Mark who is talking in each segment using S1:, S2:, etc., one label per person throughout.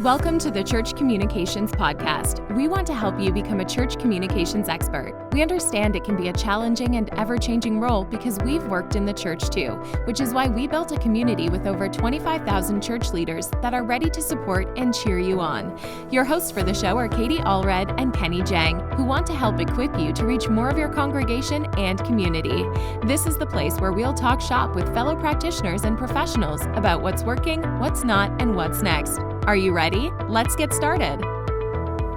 S1: Welcome to the Church Communications Podcast. We want to help you become a church communications expert. We understand it can be a challenging and ever-changing role because we've worked in the church too, which is why we built a community with over 25,000 church leaders that are ready to support and cheer you on. Your hosts for the show are Allred and Kenny Jahng, who want to help equip you to reach more of your congregation and community. This is the place where we'll talk shop with fellow practitioners and professionals about what's working, what's not, and what's next. Are you ready? Let's get started.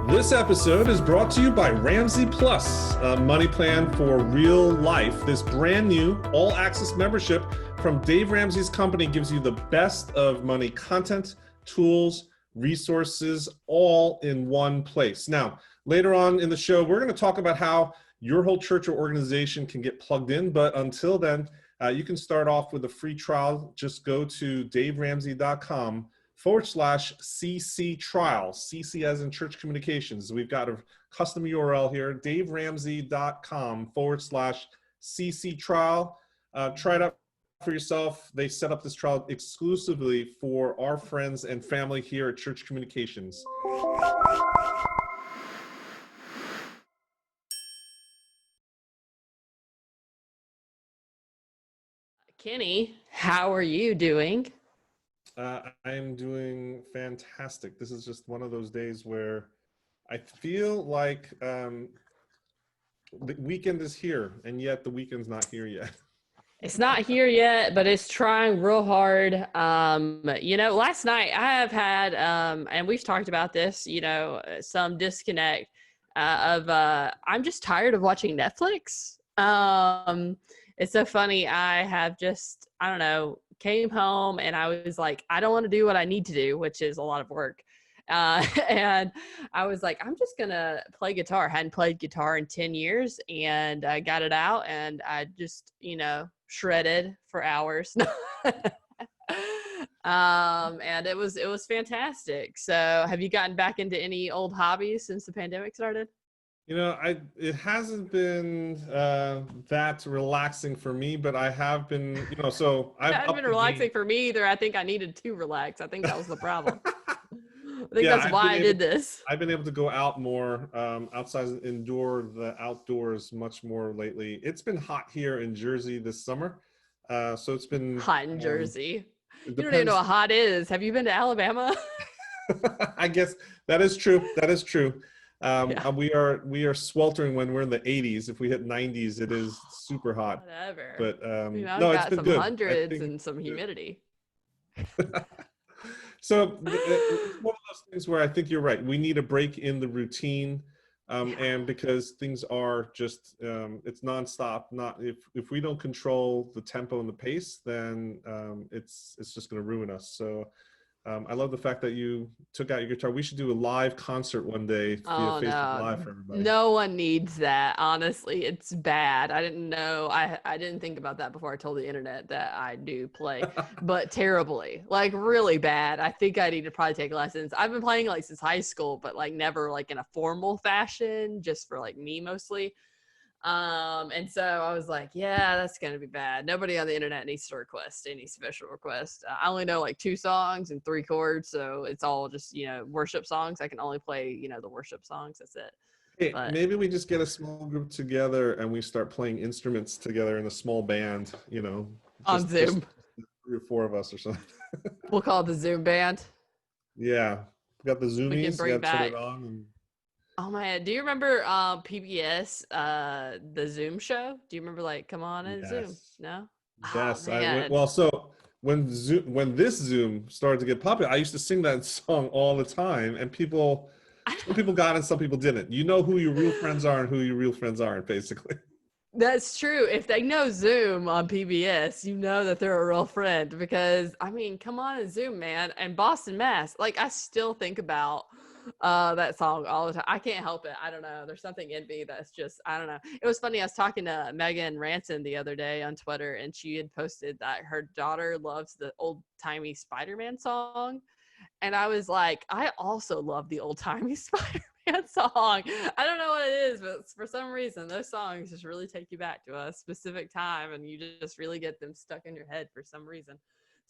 S2: This episode is brought to you by Ramsey Plus, a money plan for real life. This brand new all-access membership from Dave Ramsey's company gives you the best of money content, tools, resources, all in one place. Now, later on in the show, we're going to talk about how your whole church or organization can get plugged in. But until then, you can start off with a free trial. Just go to daveramsey.com/CC trial, CC as in church communications. We've got a custom URL here, daveramsey.com/CC trial. Try it out for yourself. They set up this trial exclusively for our friends and family here at Church Communications.
S3: Kenny, how are you doing?
S2: I am doing fantastic. This is just one of those days where I feel like the weekend is here, and yet the weekend's not here yet.
S3: It's not here yet, but it's trying real hard. Last night I have had, and we've talked about this, some disconnect I'm just tired of watching Netflix. It's so funny. I have just, came home and I was like, I don't want to do what I need to do, which is a lot of work. And I was like, I'm just going to play guitar. I hadn't played guitar in 10 years and I got it out and I just, shredded for hours. And it was fantastic. So have you gotten back into any old hobbies since the pandemic started?
S2: It hasn't been that relaxing for me, but I have been, it hasn't
S3: been relaxing for me either. I think I needed to relax. I think that was the problem. I think that's why I did this.
S2: I've been able to go out more, outside, the outdoors much more lately. It's been hot here in Jersey this summer. So it's been
S3: hot in Jersey. You don't even know what hot is. Have you been to Alabama?
S2: I guess that is true. That is true. We are sweltering when we're in the 80s. If we hit 90s, it is super hot.
S3: Whatever.
S2: But
S3: no, it's been some good. Hundreds and some humidity.
S2: So it's one of those things where I think you're right. We need a break in the routine, and because things are just it's nonstop. If we don't control the tempo and the pace, then it's just going to ruin us. So. I love the fact that you took out your guitar. We should do a live concert one day via Facebook Live for everybody.
S3: No one needs that. Honestly, it's bad. I didn't know. I didn't think about that before I told the internet that I do play, but terribly, like really bad. I think I need to probably take lessons. I've been playing like since high school, but like never like in a formal fashion, just for like me mostly. And so I was like, yeah, that's going to be bad. Nobody on the internet needs to request any special request. I only know like 2 songs and 3 chords. So it's all just, worship songs. I can only play, the worship songs. That's it.
S2: Hey, maybe we just get a small group together and we start playing instruments together in a small band,
S3: on Zoom.
S2: Just 3 or 4 of us or something.
S3: We'll call it the Zoom band.
S2: Yeah. We got the Zoomies.
S3: We can bring back.
S2: Turn it on and...
S3: Oh man, do you remember PBS, the Zoom show? Do you remember like Come On and Zoom? No?
S2: Yes. So when this Zoom started to get popular, I used to sing that song all the time, and some people got it, some people didn't. You know who your real friends are and who your real friends aren't, basically.
S3: That's true. If they know Zoom on PBS, you know that they're a real friend because, Come On and Zoom, man, and Boston Mass. Like, I still think about that song all the time. I can't help it. I don't know. There's something in me that's just, I don't know. It was funny. I was talking to Megan Ranson the other day on Twitter, and she had posted that her daughter loves the old-timey Spider-Man song. And I was like, I also love the old-timey Spider-Man song. I don't know what it is, but for some reason, those songs just really take you back to a specific time, and you just really get them stuck in your head for some reason.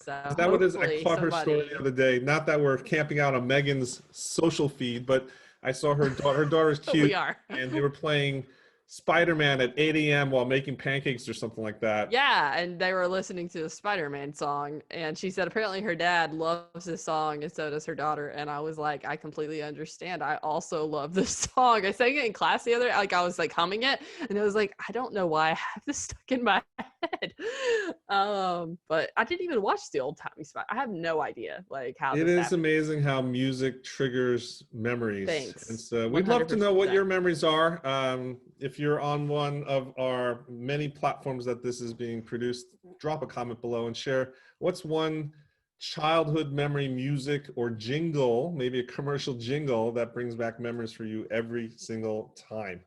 S3: So
S2: Is that what it is? I
S3: hopefully
S2: caught her story the other day. Not that we're camping out on Megan's social feed, but I saw her daughter. Her daughter's cute.
S3: We are.
S2: And they were playing Spider-Man at 8 a.m. while making pancakes or something like that.
S3: Yeah, and they were listening to the Spider-Man song, and she said apparently her dad loves this song, and so does her daughter. And I was like, I completely understand. I also love this song. I sang it in class the other, like I was like humming it, and I was like, I don't know why I have this stuck in my head. But I didn't even watch the old timey Spider. I have no idea like how
S2: It
S3: this
S2: is
S3: happened.
S2: amazing how music triggers memories.
S3: Thanks.
S2: And so we'd love to know
S3: 100%.
S2: what your memories are. If you're on one of our many platforms that this is being produced, drop a comment below and share what's one childhood memory, music or jingle, maybe a commercial jingle that brings back memories for you every single time.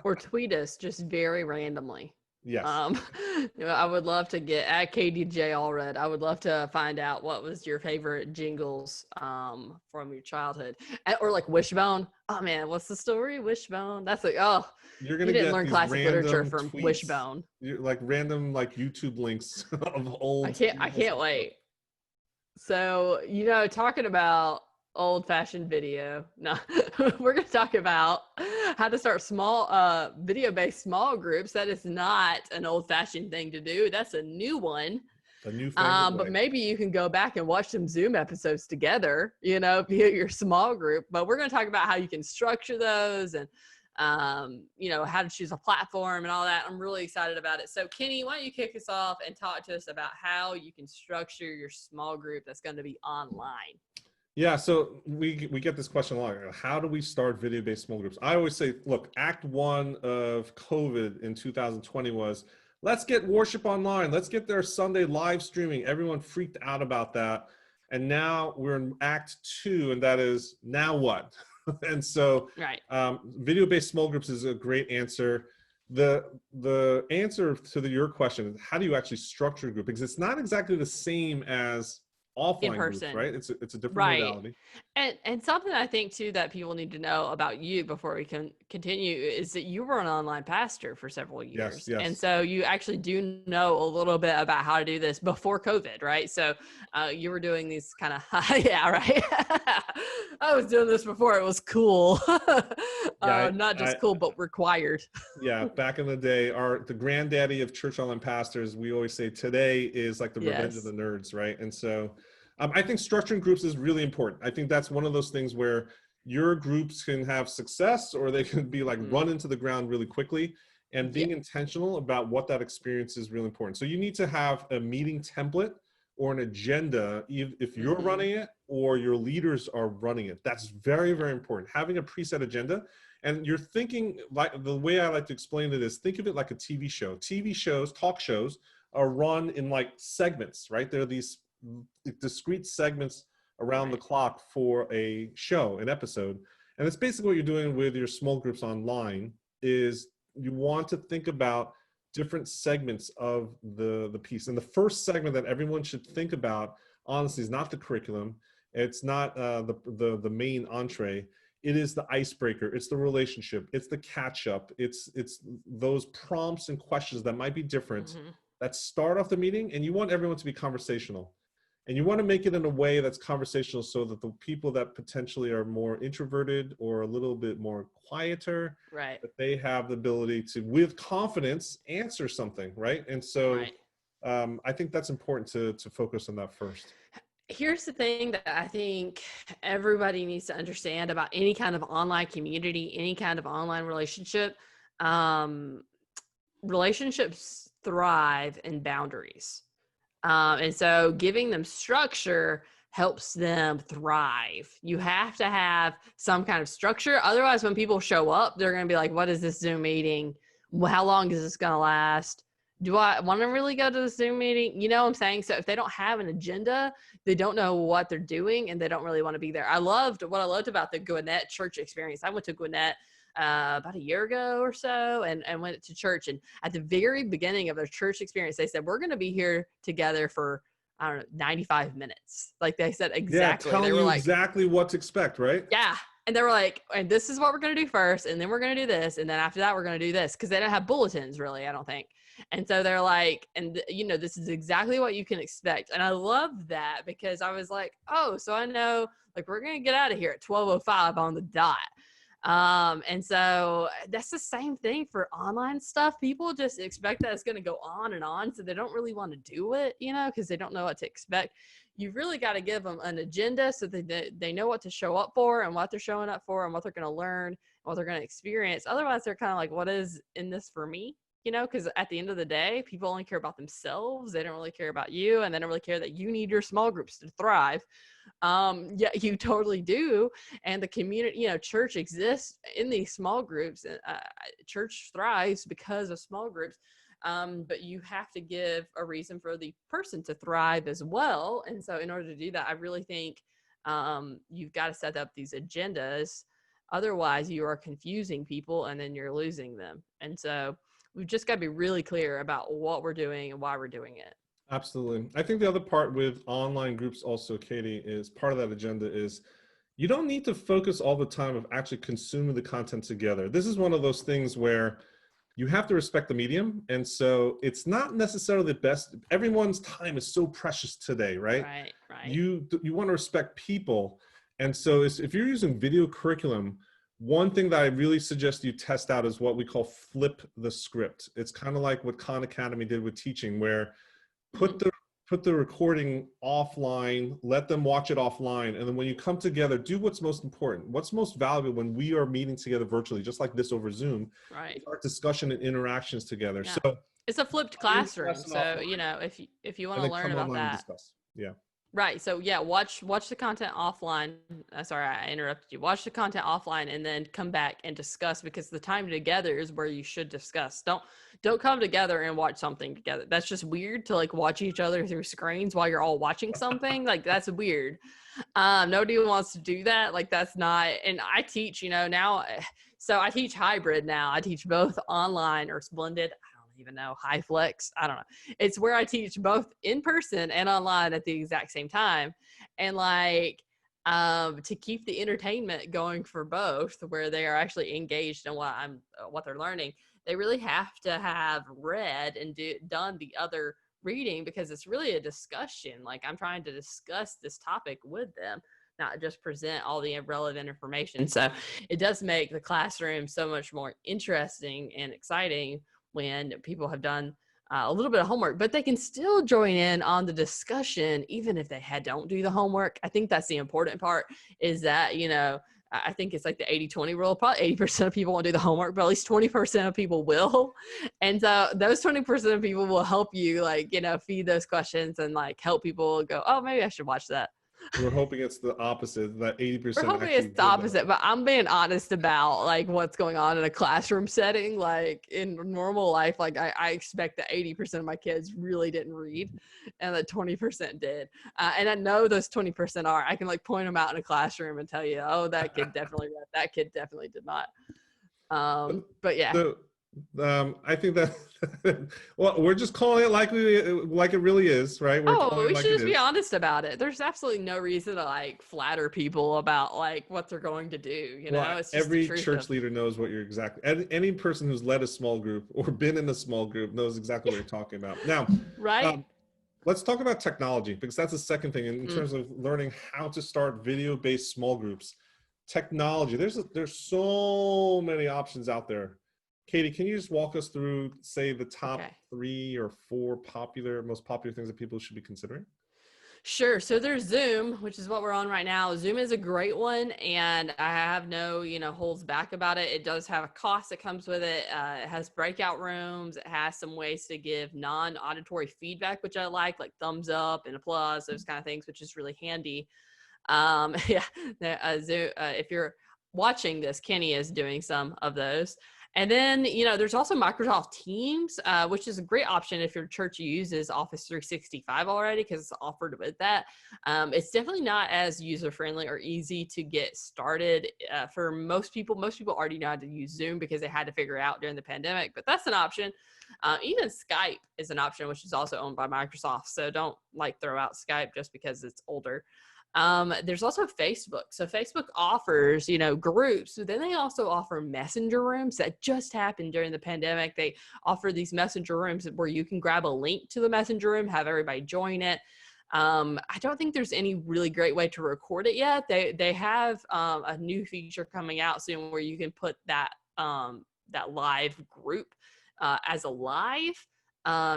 S3: Or tweet us just very randomly.
S2: Yes.
S3: I would love to get at KDJ Allred. I would love to find out what was your favorite jingles from your childhood, or like Wishbone. Oh man, what's the story? Wishbone. That's like, oh,
S2: You're gonna
S3: you didn't
S2: get
S3: learn
S2: these
S3: classic literature from
S2: tweets.
S3: Wishbone.
S2: You're like random like YouTube links of old.
S3: I can't wait. So talking about old-fashioned video. No, we're going to talk about how to start small video-based small groups. That is not an old-fashioned thing to do. That's a new one.
S2: A new
S3: but maybe you can go back and watch some Zoom episodes together, via your small group. But we're going to talk about how you can structure those and how to choose a platform and all that. I'm really excited about it. So Kenny, why don't you kick us off and talk to us about how you can structure your small group that's going to be online?
S2: Yeah, so we get this question a lot. How do we start video-based small groups? I always say, look, Act 1 of COVID in 2020 was, let's get worship online. Let's get their Sunday live streaming. Everyone freaked out about that. And now we're in Act 2, and that is, now what? And so
S3: right.
S2: Video-based small groups is a great answer. The answer to your question is, how do you actually structure a group? Because it's not exactly the same as offline
S3: in person,
S2: groups, right? It's a different modality.
S3: And something I think too that people need to know about you before we can continue is that you were an online pastor for several years.
S2: Yes.
S3: And so you actually do know a little bit about how to do this before COVID, right? So you were doing these kind of yeah, right. I was doing this before it was cool. Not just cool, but required.
S2: Yeah, back in the day, the granddaddy of church online pastors, we always say today is like the revenge of the nerds, right? And so I think structuring groups is really important. I think that's one of those things where your groups can have success or they can be like run into the ground really quickly, and being intentional about what that experience is really important. So you need to have a meeting template or an agenda if you're running it or your leaders are running it. That's very, very important. Having a preset agenda. And you're thinking, like the way I like to explain it is, think of it like a TV show. TV shows, talk shows are run in like segments, right? There are these discrete segments around the clock for a show, an episode. And it's basically what you're doing with your small groups online is you want to think about different segments of the piece. And the first segment that everyone should think about, honestly, is not the curriculum. It's not the main entree. It is the icebreaker. It's the relationship. It's the catch up. It's those prompts and questions that might be different that start off the meeting. And you want everyone to be conversational. And you want to make it in a way that's conversational so that the people that potentially are more introverted or a little bit more quieter,
S3: right,
S2: that they have the ability to, with confidence, answer something, right? And so I think that's important to focus on that first.
S3: Here's the thing that I think everybody needs to understand about any kind of online community, any kind of online relationship. Relationships thrive in boundaries. And so giving them structure helps them thrive. You have to have some kind of structure. Otherwise, when people show up, they're going to be like, what is this Zoom meeting? How long is this going to last? Do I want to really go to the Zoom meeting? You know what I'm saying? So if they don't have an agenda, they don't know what they're doing and they don't really want to be there. What I loved about the Gwinnett church experience. I went to Gwinnett about a year ago or so and went to church. And at the very beginning of their church experience, they said, we're going to be here together for, I don't know, 95 minutes. Like they said, exactly.
S2: Yeah, telling
S3: you
S2: like, exactly what to expect, right?
S3: Yeah. And they were like, and this is what we're going to do first. And then we're going to do this. And then after that, we're going to do this. Cause they don't have bulletins really, I don't think. And so they're like, this is exactly what you can expect. And I love that because I was like, oh, so I know like we're going to get out of here at 12:05 on the dot. And so that's the same thing for online stuff. People just expect that it's going to go on and on. So they don't really want to do it, because they don't know what to expect. You've really got to give them an agenda so that they know what to show up for and what they're showing up for and what they're going to learn and what they're going to experience. Otherwise, they're kind of like, what is in this for me? Because at the end of the day, people only care about themselves. They don't really care about you, and they don't really care that you need your small groups to thrive. Yeah, you totally do. And the community, church exists in these small groups. Church thrives because of small groups. But you have to give a reason for the person to thrive as well. And so in order to do that, I really think you've got to set up these agendas. Otherwise, you are confusing people and then you're losing them. And so we've just got to be really clear about what we're doing and why we're doing it.
S2: Absolutely. I think the other part with online groups also, Katie, is part of that agenda is you don't need to focus all the time of actually consuming the content together. This is one of those things where you have to respect the medium. And so it's not necessarily the best. Everyone's time is so precious today, right?
S3: Right.
S2: You want to respect people. And so if you're using video curriculum, one thing that I really suggest you test out is what we call flip the script. It's kind of like what Khan Academy did with teaching, where put the recording offline, let them watch it offline. And then when you come together, do what's most important. What's most valuable when we are meeting together virtually, just like this over Zoom,
S3: right?
S2: Our discussion and interactions together.
S3: Yeah.
S2: So
S3: it's a flipped classroom. So, if you want to learn about that.
S2: Yeah.
S3: Right. So yeah, watch the content offline. Sorry, I interrupted you. Watch the content offline and then come back and discuss, because the time together is where you should discuss. Don't come together and watch something together. That's just weird to like watch each other through screens while you're all watching something. Like that's weird. Nobody wants to do that. Like that's not, and I teach, now, so I teach hybrid now. I teach both online or blended. Even know, high flex, I don't know. It's where I teach both in person and online at the exact same time. And like to keep the entertainment going for both, where they are actually engaged in what they're learning, they really have to have read and done the other reading, because it's really a discussion. Like I'm trying to discuss this topic with them, not just present all the relevant information. So it does make the classroom so much more interesting and exciting when people have done a little bit of homework, but they can still join in on the discussion, even if they don't do the homework. I think that's the important part, is that, I think it's like the 80-20 rule. Probably 80% of people won't do the homework, but at least 20% of people will. And so those 20% of people will help you, feed those questions and help people go, oh, maybe I should watch that.
S2: We're hoping it's the opposite, that 80%.
S3: We're hoping it's the opposite, but I'm being honest about what's going on in a classroom setting. Like in normal life, I expect that 80% of my kids really didn't read and that 20% did. And I know those 20% are. I can point them out in a classroom and tell you, oh, that kid definitely read. That kid definitely did not. But yeah.
S2: I think that well, we're just calling it like it really is, right?
S3: We should just be honest about it. There's absolutely no reason to flatter people about what they're going to do. It's just
S2: every church leader knows what you're exactly. Any person who's led a small group or been in a small group knows exactly what you're talking about. Now,
S3: right?
S2: Let's talk about technology, because that's the second thing in terms of learning how to start video-based small groups. Technology. There's so many options out there. Katie, can you just walk us through, say, the top 3 or 4 most popular things that people should be considering?
S3: Sure. So there's Zoom, which is what we're on right now. Zoom is a great one, and I have no, holds back about it. It does have a cost that comes with it. It has breakout rooms. It has some ways to give non-auditory feedback, which I like thumbs up and applause, those kind of things, which is really handy. Zoom, if you're watching this, Kenny is doing some of those. And then, there's also Microsoft Teams, which is a great option if your church uses Office 365 already, because it's offered with that. It's definitely not as user-friendly or easy to get started for most people. Most people already know how to use Zoom because they had to figure it out during the pandemic, but that's an option. Even Skype is an option, which is also owned by Microsoft. So don't throw out Skype just because it's older. There's also Facebook. So Facebook offers, groups, but then they also offer messenger rooms that just happened during the pandemic. They offer these messenger rooms where you can grab a link to the messenger room, have everybody join it. I don't think there's any really great way to record it yet. They have a new feature coming out soon where you can put that live group as a live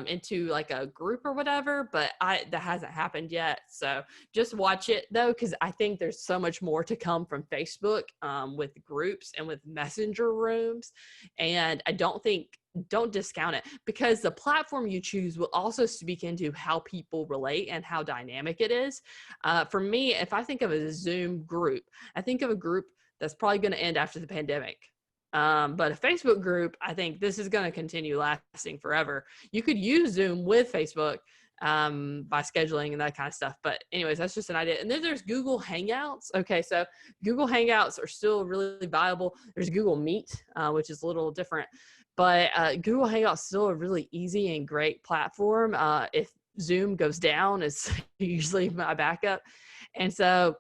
S3: into like a group or whatever, but that hasn't happened yet. So just watch it though, because I think there's so much more to come from Facebook with groups and with messenger rooms. And don't discount it, because the platform you choose will also speak into how people relate and how dynamic it is. For me, if I think of a Zoom group, I think of a group that's probably going to end after the pandemic. But a Facebook group, I think this is going to continue lasting forever. You could use Zoom with Facebook by scheduling and that kind of stuff. But anyways, that's just an idea. And then there's Google Hangouts. Okay, so Google Hangouts are still really viable. There's Google Meet, which is a little different. But Google Hangouts is still a really easy and great platform. If Zoom goes down, it's usually my backup. And so,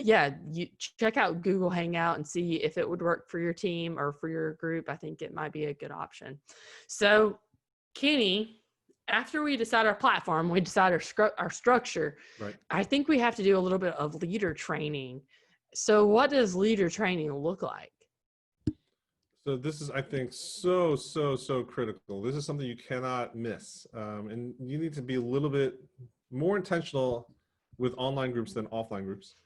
S3: yeah, you check out Google Hangout and see if it would work for your team or for your group. I think it might be a good option. So, Kenny, after we decide our platform, we decide our structure.
S2: Right.
S3: I think we have to do a little bit of leader training. So what does leader training look like?
S2: So this is, I think, so critical. This is something you cannot miss. And you need to be a little bit more intentional with online groups than offline groups.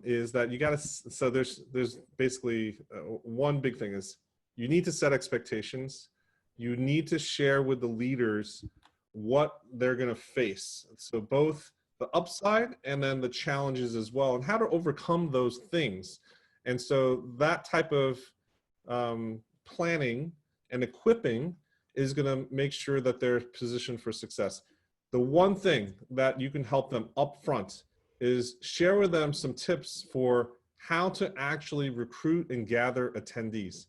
S2: Is that you got to, so there's basically one big thing is you need to set expectations. You need to share with the leaders what they're going to face. So both the upside and then the challenges as well, and how to overcome those things. And so that type of planning and equipping is going to make sure that they're positioned for success. The one thing that you can help them up front is share with them some tips for how to actually recruit and gather attendees,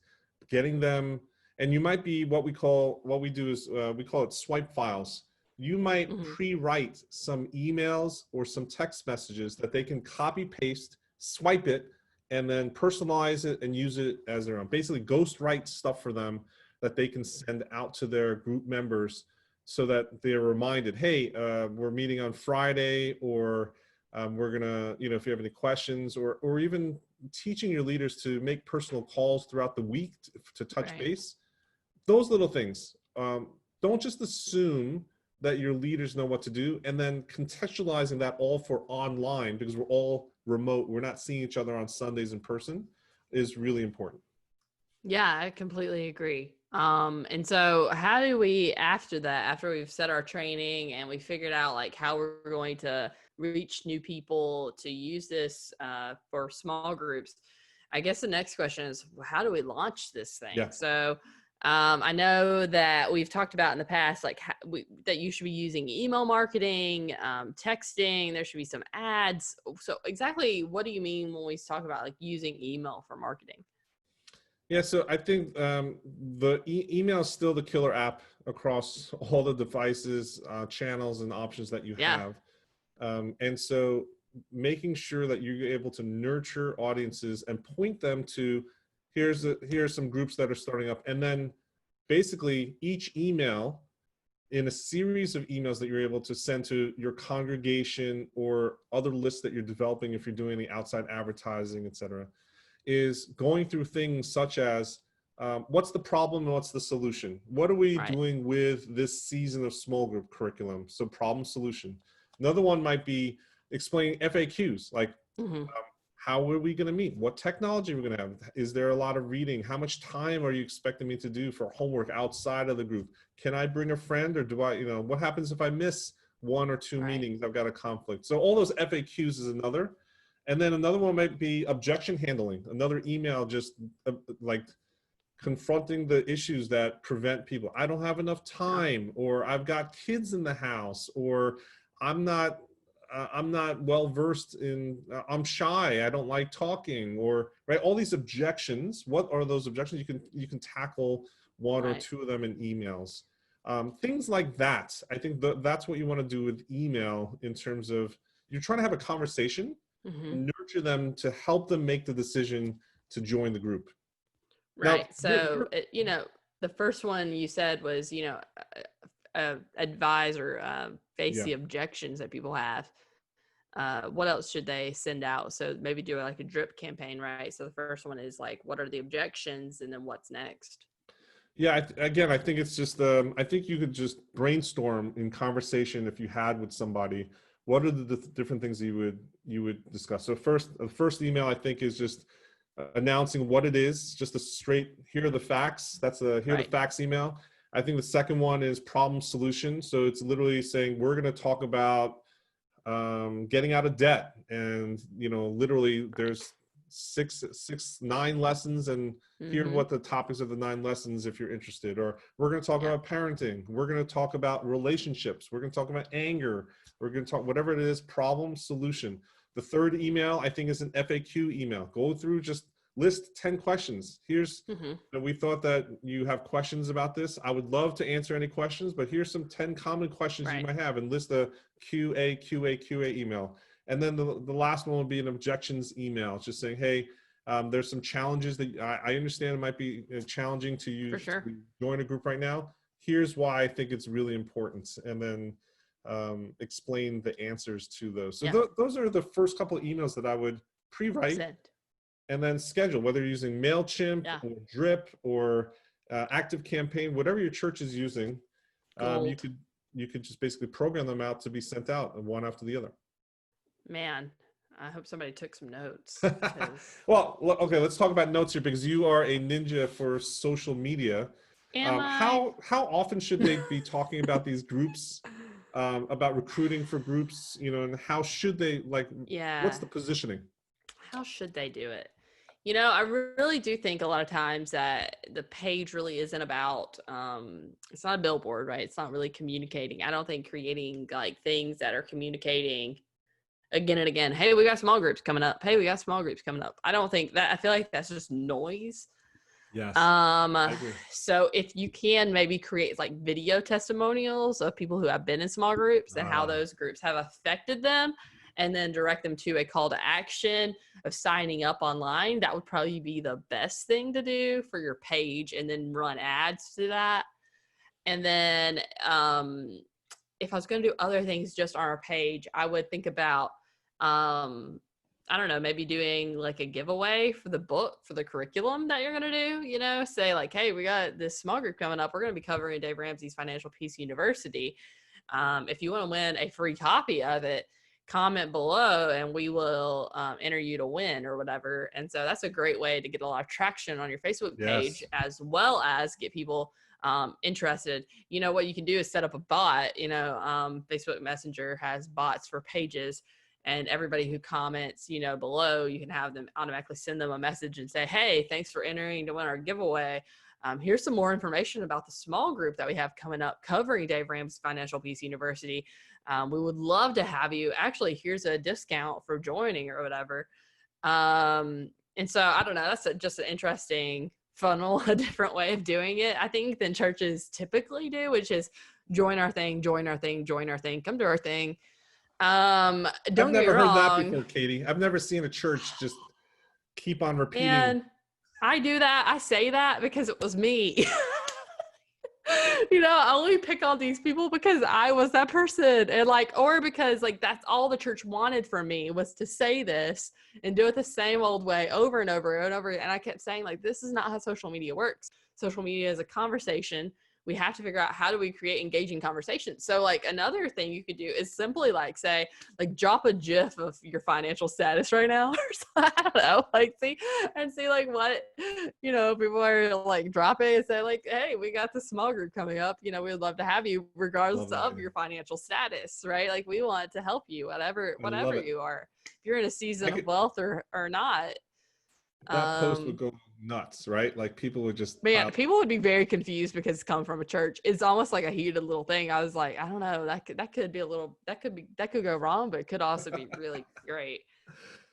S2: getting them, and you might be what we do is we call it swipe files. You might pre-write some emails or some text messages that they can copy paste, swipe it, and then personalize it and use it as their own. Basically ghost write stuff for them that they can send out to their group members so that they're reminded, hey, we're meeting on Friday, or we're gonna, if you have any questions, or even teaching your leaders to make personal calls throughout the week to touch base. Those little things. Don't just assume that your leaders know what to do, and then contextualizing that all for online, because we're all remote, we're not seeing each other on Sundays in person, is really important.
S3: Yeah, I completely agree. And so how do we, after we've set our training and we figured out like how we're going to reach new people to use this for small groups, I guess the next question is, how do we launch this thing? Yeah. So I know that we've talked about in the past, like that you should be using email marketing, texting, there should be some ads. So exactly what do you mean when we talk about like using email for marketing?
S2: Yeah, so I think the email is still the killer app across all the devices, channels, and options that you have. And so making sure that you're able to nurture audiences and point them to, here's some groups that are starting up. And then basically each email in a series of emails that you're able to send to your congregation or other lists that you're developing if you're doing the outside advertising, et cetera, is going through things such as what's the problem and what's the solution? What are we doing with this season of small group curriculum? So problem solution. Another one might be explaining FAQs, like how are we going to meet? What technology are we going to have? Is there a lot of reading? How much time are you expecting me to do for homework outside of the group? Can I bring a friend, or do I, what happens if I miss one or two meetings? I've got a conflict. So all those FAQs is another. And then another one might be objection handling. Another email just like confronting the issues that prevent people. I don't have enough time, or I've got kids in the house, or I'm not well versed in, I'm shy, I don't like talking, or all these objections. What are those objections? You can tackle one or two of them in emails. Things like that. I think that's what you want to do with email in terms of you're trying to have a conversation
S3: Mm-hmm.
S2: and nurture them to help them make the decision to join the group.
S3: Right.
S2: Now,
S3: So, the first one you said was, advise or face
S2: yeah.
S3: the objections that people have. What else should they send out? So maybe do like a drip campaign, right? So the first one is like, what are the objections, and then what's next?
S2: Yeah, again, I think it's just, I think you could just brainstorm in conversation if you had with somebody, what are the different things you would discuss. So the first email I think is just announcing what it is, just a straight, here are the facts. That's a here are the
S3: Right.
S2: facts email. I think the second one is problem solution. So it's literally saying, we're going to talk about getting out of debt, and literally there's nine lessons, and here are
S3: Mm-hmm.
S2: what the topics of the 9 lessons if you're interested. Or we're going to talk
S3: Yeah.
S2: about parenting, we're going to talk about relationships, we're going to talk about anger, we're going to talk whatever it is, problem solution. The third email I think is an FAQ email. Go through, just list 10 questions.
S3: Mm-hmm.
S2: We thought that you have questions about this. I would love to answer any questions, but here's some 10 common questions you
S3: Right.
S2: might have, and list a QA email. And then the last one will be an objections email. It's just saying, hey, there's some challenges that I understand it might be challenging to you
S3: For sure.
S2: to join a group right now. Here's why I think it's really important. And then explain the answers to those. So
S3: Yeah.
S2: those are the first couple of emails that I would pre-write.
S3: Send.
S2: And then schedule, whether you're using MailChimp or Drip or ActiveCampaign, whatever your church is using, you could just basically program them out to be sent out one after the other.
S3: Man, I hope somebody took some notes.
S2: Well, okay, let's talk about notes here, because you are a ninja for social media. How often should they be talking about these groups, about recruiting for groups, and how should they, what's the positioning?
S3: How should they do it? I really do think a lot of times that the page really isn't about, it's not a billboard, right? It's not really communicating. I don't think creating like things that are communicating again and again, hey, we got small groups coming up. Hey, we got small groups coming up. I don't think that, I feel like that's just noise.
S2: Yes. I agree.
S3: So if you can maybe create like video testimonials of people who have been in small groups and how those groups have affected them, and then direct them to a call to action of signing up online, that would probably be the best thing to do for your page, and then run ads to that. And then if I was going to do other things just on our page, I would think about, I don't know, maybe doing like a giveaway for the book, for the curriculum that you're going to do, say like, hey, we got this small group coming up. We're going to be covering Dave Ramsey's Financial Peace University. If you want to win a free copy of it, comment below and we will enter you to win or whatever. And so that's a great way to get a lot of traction on your Facebook page, as well as get people interested. What you can do is set up a bot. Facebook Messenger has bots for pages, and everybody who comments, below, you can have them automatically send them a message and say, hey, thanks for entering to win our giveaway. Here's some more information about the small group that we have coming up covering Dave Ramsey's Financial Peace University. We would love to have you. Actually, here's a discount for joining or whatever. And so I don't know, that's just an interesting funnel, a different way of doing it, I think, than churches typically do, which is join our thing, join our thing, join our thing, come to our thing. Don't
S2: I've never heard that
S3: wrong.
S2: before, Katie. I've never seen a church just keep on repeating.
S3: And I do that. I say that because it was me. I only pick on these people because I was that person, and or because that's all the church wanted from me, was to say this and do it the same old way over and over and over. And I kept saying this is not how social media works. Social media is a conversation. We have to figure out, how do we create engaging conversations? So another thing you could do is simply say, drop a GIF of your financial status right now. Or I don't know, see what, people are dropping and say hey, we got this small group coming up. We would love to have you regardless of your financial status, right? We want to help you, whatever you are. If you're in a season of wealth or not.
S2: That post would go nuts, right? People would just
S3: people would be very confused because it's come from a church. It's almost like a heated little thing. I was I don't know, that could be that could go wrong, but it could also be really great.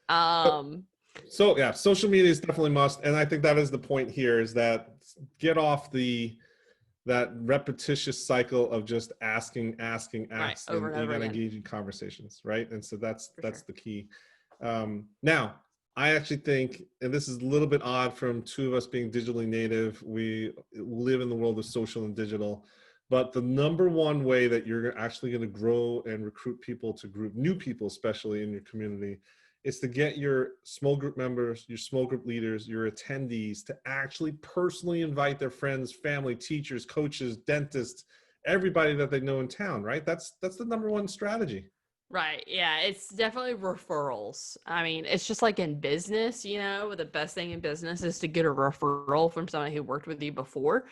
S2: So yeah, social media is definitely must, and I think that is the point here, is that get off the that repetitious cycle of just asking,
S3: Right. Over and
S2: you
S3: over
S2: got to
S3: again.
S2: engage in conversations, right? And so that's
S3: For sure.
S2: the key. Now, I actually think, and this is a little bit odd from two of us being digitally native, we live in the world of social and digital, but the number one way that you're actually going to grow and recruit people to group, new people, especially in your community, is to get your small group members, your small group leaders, your attendees to actually personally invite their friends, family, teachers, coaches, dentists, everybody that they know in town, right? That's the number one strategy.
S3: Right. Yeah. It's definitely referrals. I mean, it's just like in business, the best thing in business is to get a referral from somebody who worked with you before.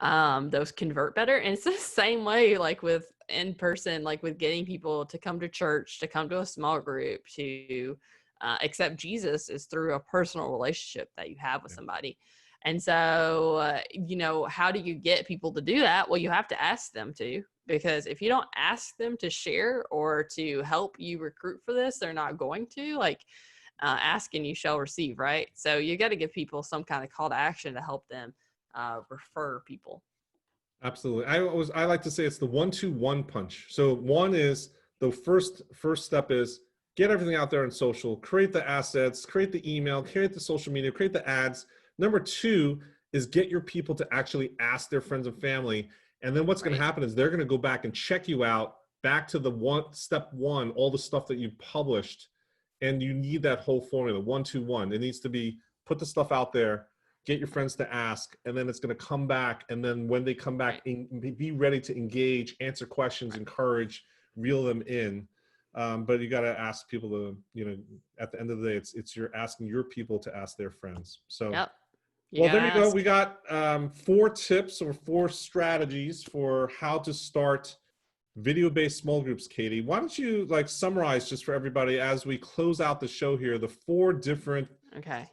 S3: Those convert better. And it's the same way, like with in person, like with getting people to come to church, to come to a small group, to accept Jesus is through a personal relationship that you have with somebody. And so, how do you get people to do that? Well, you have to ask them to, because if you don't ask them to share or to help you recruit for this, they're not going to. Like, ask and you shall receive, right? So you got to give people some kind of call to action to help them refer people.
S2: Absolutely. I like to say it's the 1-2-1 punch. So one is the first step is get everything out there on social, create the assets, create the email, create the social media, create the ads. Number two is get your people to actually ask their friends and family. And then what's going to happen is they're going to go back and check you out back to the step one, all the stuff that you published. And you need that whole formula, 1-2-1. It needs to be put the stuff out there, get your friends to ask, and then it's going to come back. And then when they come back, be ready to engage, answer questions, encourage, reel them in. But you got to ask people to, at the end of the day, it's you're asking your people to ask their friends. So,
S3: Yep.
S2: Well, there you go. We got 4 tips or 4 strategies for how to start video-based small groups. Katie, why don't you summarize just for everybody as we close out the show here, the 4 different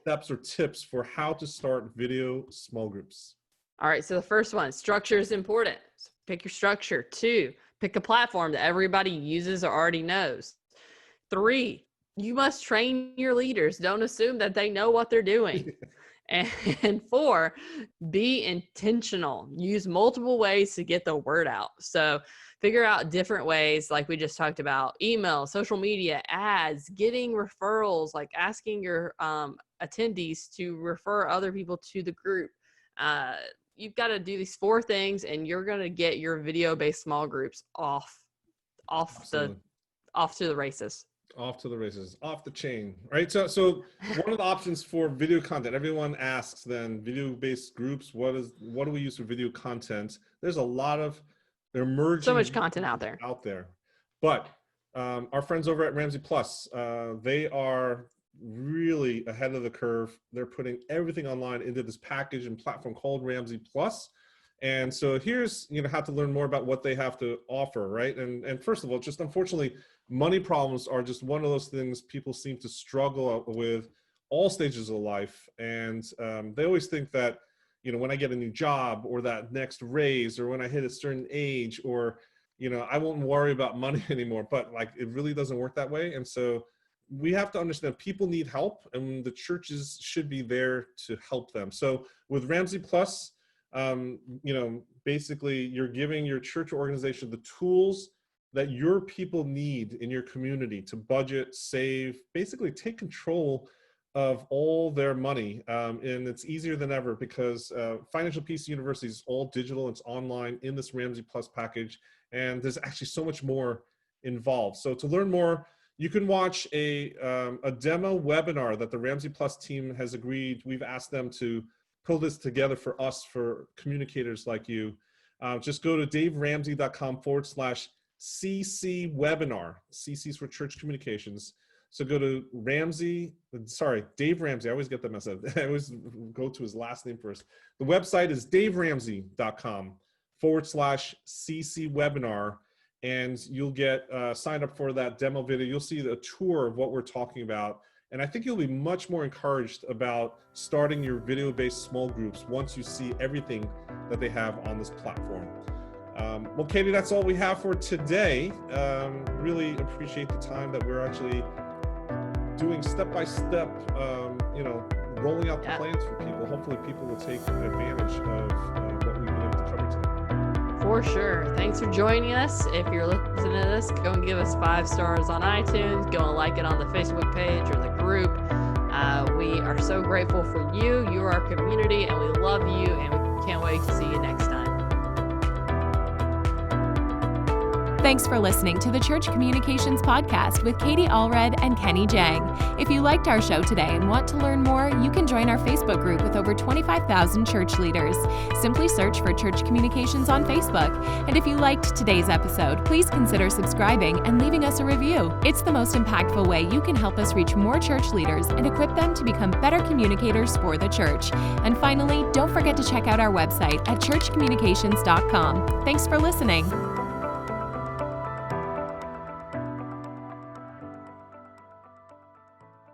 S2: steps or tips for how to start video small groups.
S3: All right. So the first one, structure is important. So pick your structure. 2, pick a platform that everybody uses or already knows. 3, you must train your leaders. Don't assume that they know what they're doing. And 4, be intentional. Use multiple ways to get the word out. So figure out different ways, like we just talked about: email, social media, ads, getting referrals, like asking your attendees to refer other people to the group. You've got to do these 4 things, and you're going to get your video-based small groups off to the races.
S2: Off to the races, off the chain, right? So one of the options for video content, everyone asks then, video-based groups, what do we use for video content? There's a lot of emerging,
S3: so much content out there.
S2: But our friends over at Ramsey Plus, they are really ahead of the curve. They're putting everything online into this package and platform called Ramsey Plus. And so here's how to learn more about what they have to offer, right? And first of all, just unfortunately, money problems are just one of those things people seem to struggle with all stages of life. And they always think that, when I get a new job or that next raise or when I hit a certain age or, I won't worry about money anymore. But it really doesn't work that way. And so we have to understand people need help, and the churches should be there to help them. So with Ramsey Plus, basically you're giving your church organization the tools that your people need in your community to budget, save, basically take control of all their money. And it's easier than ever because Financial Peace University is all digital. It's online in this Ramsey Plus package. And there's actually so much more involved. So to learn more, you can watch a demo webinar that the Ramsey Plus team has agreed. We've asked them to pull this together for us, for communicators like you. Just go to daveramsey.com/CC webinar. CC's for church communications. So go to Dave Ramsey. I always get that messed up. I always go to his last name first. The website is daveramsey.com/CC webinar. And you'll get signed up for that demo video. You'll see a tour of what we're talking about. And I think you'll be much more encouraged about starting your video-based small groups once you see everything that they have on this platform. Well, Katie, that's all we have for today. Really appreciate the time that we're actually doing step-by-step, rolling out the plans for people. Hopefully people will take advantage of what we've been able to cover today.
S3: For sure. Thanks for joining us. If you're listening to this, go and give us 5 stars on iTunes. Go and like it on the Facebook page or the group. We are so grateful for you. You are our community, and we love you, and we can't wait to see you next time.
S1: Thanks for listening to the Church Communications Podcast with Katie Allred and Kenny Jahng. If you liked our show today and want to learn more, you can join our Facebook group with over 25,000 church leaders. Simply search for Church Communications on Facebook. And if you liked today's episode, please consider subscribing and leaving us a review. It's the most impactful way you can help us reach more church leaders and equip them to become better communicators for the church. And finally, don't forget to check out our website at churchcommunications.com. Thanks for listening.